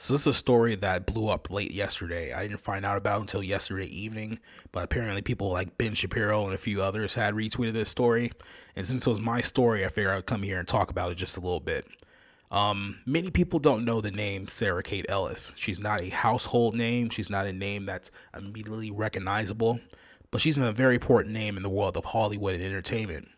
So this is a story that blew up late yesterday. I didn't find out about it until yesterday evening, but apparently people like Ben Shapiro and a few others had retweeted this story. And since it was my story, I figured I'd come here and talk about it just a little bit. Many people don't know the name Sarah Kate Ellis. She's not a household name. She's not a name that's immediately recognizable, but she's a very important name in the world of Hollywood and entertainment.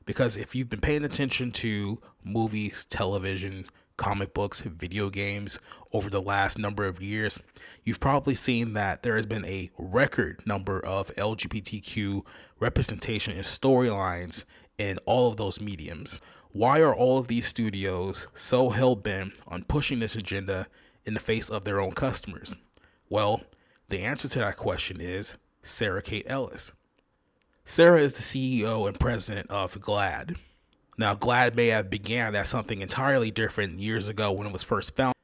Because if you've been paying attention to movies, television, comic books, video games over the last number of years, you've probably seen that there has been a record number of LGBTQ representation and storylines in all of those mediums. Why are all of these studios so hell-bent on pushing this agenda in the face of their own customers? Well, the answer to that question is Sarah Kate Ellis. Sarah is the CEO and president of GLAAD. Now, GLAAD may have began as something entirely different years ago when it was first founded,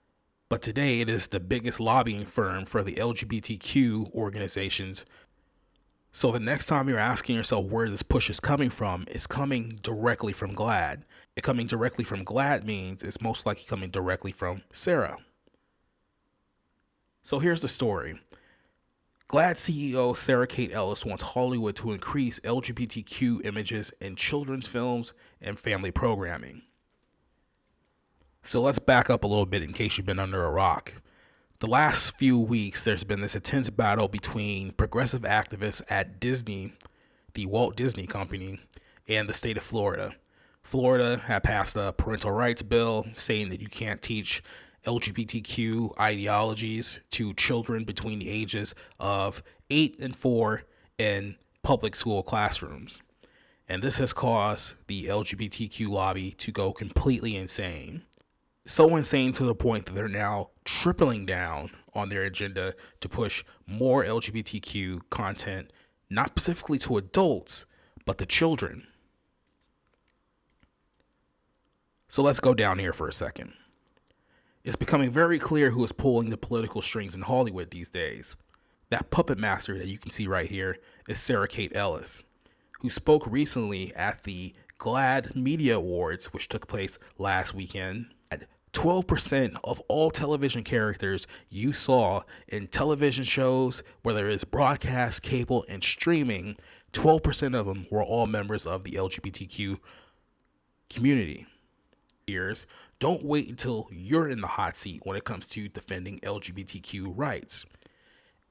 but today it is the biggest lobbying firm for the LGBTQ organizations. So the next time you're asking yourself where this push is coming from, it's coming directly from GLAAD. It coming directly from GLAAD means it's most likely coming directly from Sarah. So here's the story. GLAAD CEO Sarah Kate Ellis wants Hollywood to increase LGBTQ images in children's films and family programming. So let's back up a little bit in case you've been under a rock. The last few weeks, there's been this intense battle between progressive activists at Disney, the Walt Disney Company, and the state of Florida. Florida had passed a parental rights bill saying that you can't teach LGBTQ ideologies to children between the ages of 8 and 4 in public school classrooms. And this has caused the LGBTQ lobby to go completely insane. So insane to the point that they're now tripling down on their agenda to push more LGBTQ content, not specifically to adults, but to children. So let's go down here for a second. It's becoming very clear who is pulling the political strings in Hollywood these days. That puppet master that you can see right here is Sarah Kate Ellis, who spoke recently at the GLAAD Media Awards, which took place last weekend. 12% of all television characters you saw in television shows, whether it's broadcast, cable, and streaming, 12% of them were all members of the LGBTQ community. Don't wait until you're in the hot seat when it comes to defending LGBTQ rights.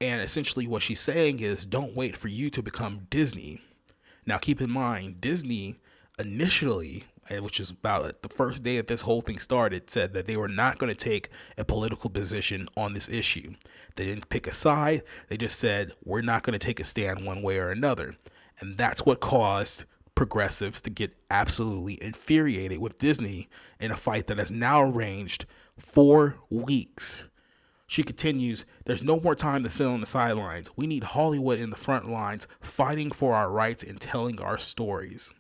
And essentially what she's saying is don't wait for you to become Disney. Now keep in mind, Disney initially, which is about the first day that this whole thing started, said that they were not going to take a political position on this issue. They didn't pick a side. They just said, we're not going to take a stand one way or another. And that's what caused progressives to get absolutely infuriated with Disney in a fight that has now ranged 4 weeks. She continues, there's no more time to sit on the sidelines. We need Hollywood in the front lines, fighting for our rights and telling our stories.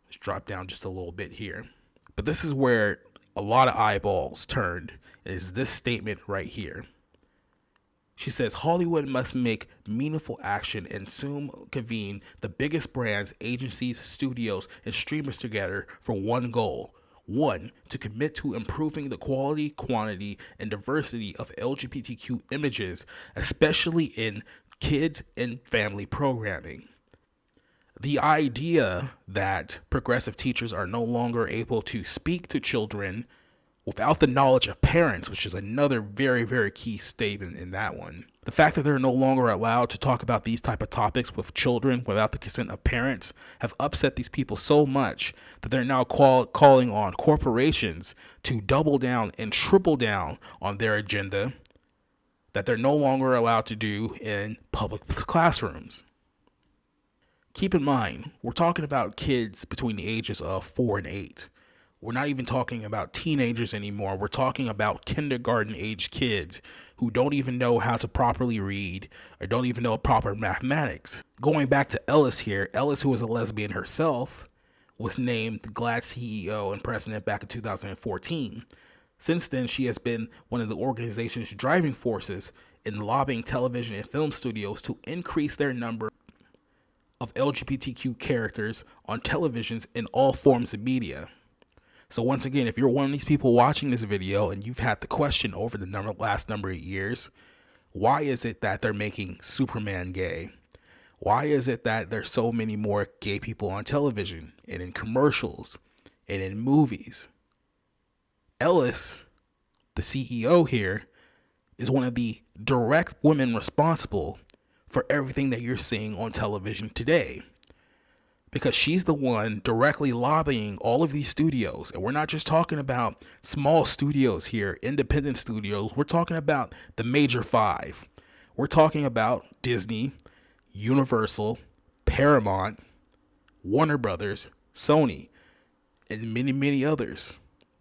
Let's drop down just a little bit here. But this is where a lot of eyeballs turned, is this statement right here. She says, Hollywood must make meaningful action and soon convene the biggest brands, agencies, studios, and streamers together for one goal. One, to commit to improving the quality, quantity, and diversity of LGBTQ images, especially in kids and family programming. The idea that progressive teachers are no longer able to speak to children without the knowledge of parents, which is another very, very key statement in that one. The fact that they're no longer allowed to talk about these type of topics with children without the consent of parents have upset these people so much that they're now calling on corporations to double down and triple down on their agenda that they're no longer allowed to do in public classrooms. Keep in mind, we're talking about kids between the ages of 4 and 8. We're not even talking about teenagers anymore. We're talking about kindergarten age kids who don't even know how to properly read or don't even know proper mathematics. Going back to Ellis here, Ellis, who was a lesbian herself, was named GLAAD CEO and president back in 2014. Since then, she has been one of the organization's driving forces in lobbying television and film studios to increase their number of LGBTQ characters on televisions in all forms of media. So once again, if you're one of these people watching this video and you've had the question over the last number of years, why is it that they're making Superman gay? Why is it that there's so many more gay people on television and in commercials and in movies? Ellis, the CEO here, is one of the direct women responsible for everything that you're seeing on television today. Because she's the one directly lobbying all of these studios. And we're not just talking about small studios here, independent studios. We're talking about the major five. We're talking about Disney, Universal, Paramount, Warner Brothers, Sony, and many, many others.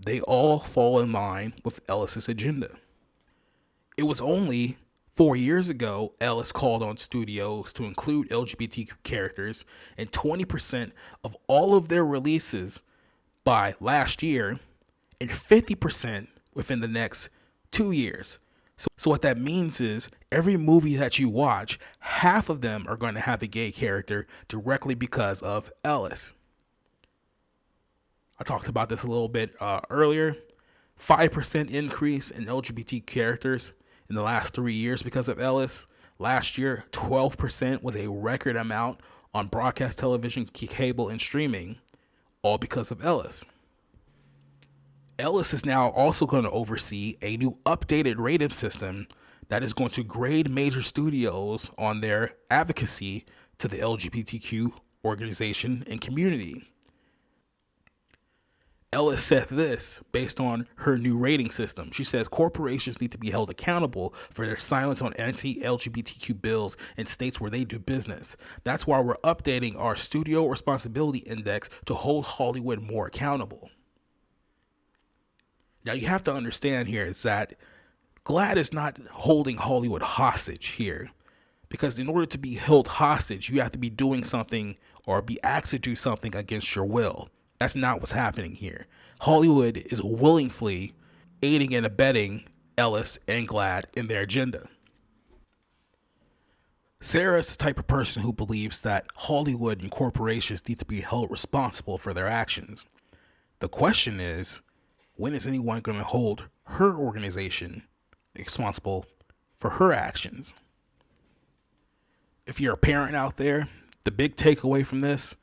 They all fall in line with Ellis's agenda. It was only 4 years ago, Ellis called on studios to include LGBTQ characters in 20% of all of their releases by last year and 50% within the next 2 years. So what that means is every movie that you watch, half of them are going to have a gay character directly because of Ellis. I talked about this a little bit earlier. 5% increase in LGBT characters in the last 3 years because of Ellis. Last year, 12% was a record amount on broadcast television, cable, and streaming, all because of Ellis. Ellis is now also going to oversee a new updated rating system that is going to grade major studios on their advocacy to the LGBTQ organization and community. Ellis said this based on her new rating system. She says corporations need to be held accountable for their silence on anti-LGBTQ bills in states where they do business. That's why we're updating our Studio Responsibility Index to hold Hollywood more accountable. Now, you have to understand here is that GLAAD is not holding Hollywood hostage here, because in order to be held hostage, you have to be doing something or be asked to do something against your will. That's not what's happening here. Hollywood is willingly aiding and abetting Ellis and GLAAD in their agenda. Sarah is the type of person who believes that Hollywood and corporations need to be held responsible for their actions. The question is, when is anyone going to hold her organization responsible for her actions? If you're a parent out there, the big takeaway from this: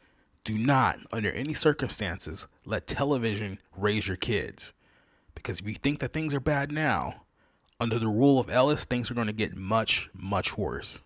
do not, under any circumstances, let television raise your kids. Because if you think that things are bad now, under the rule of Ellis, things are going to get much, much worse.